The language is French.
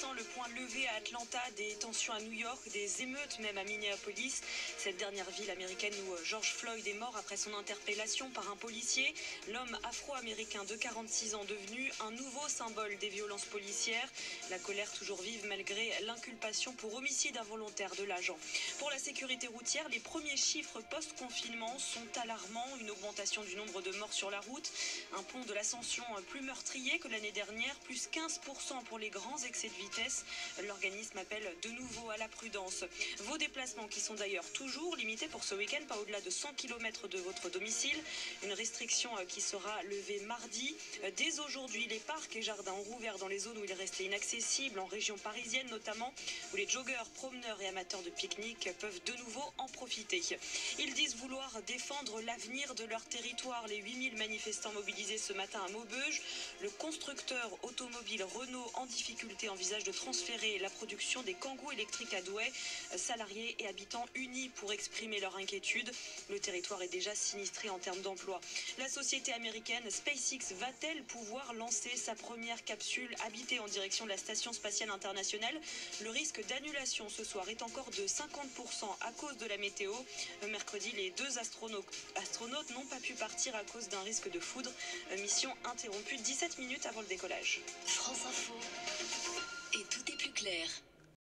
Pourtant, le point levé à Atlanta, des tensions à New York, des émeutes même à Minneapolis, cette dernière ville américaine où George Floyd est mort après son interpellation par un policier. L'homme afro-américain de 46 ans devenu un nouveau symbole des violences policières. La colère toujours vive malgré l'inculpation pour homicide involontaire de l'agent. Pour la sécurité routière, les premiers chiffres post-confinement sont alarmants. Une augmentation du nombre de morts sur la route. Un pont de l'Ascension plus meurtrier que l'année dernière, plus 15% pour les grands excès de vitesse. L'organisme appelle de nouveau à la prudence. Vos déplacements qui sont d'ailleurs toujours limités pour ce week-end, pas au-delà de 100 km de votre domicile. Une restriction qui sera levée mardi. Dès aujourd'hui, les parcs et jardins ont rouvert dans les zones où il restait inaccessible, en région parisienne notamment, où les joggeurs, promeneurs et amateurs de pique-nique peuvent de nouveau en profiter. Ils disent vouloir défendre l'avenir de leur territoire. Les 8000 manifestants mobilisés ce matin à Maubeuge. Le constructeur automobile Renault en difficulté envisage de transférer la production des Kangoo électriques à Douai. Salariés et habitants unis pour exprimer leur inquiétude. Le territoire est déjà sinistré en termes d'emploi. La société américaine SpaceX va-t-elle pouvoir lancer sa première capsule habitée en direction de la Station spatiale internationale? Le risque d'annulation ce soir est encore de 50% à cause de la météo. Mercredi, les deux astronautes n'ont pas pu partir à cause d'un risque de foudre. Mission interrompue 17 minutes avant le décollage. France Info. Et tout est plus clair.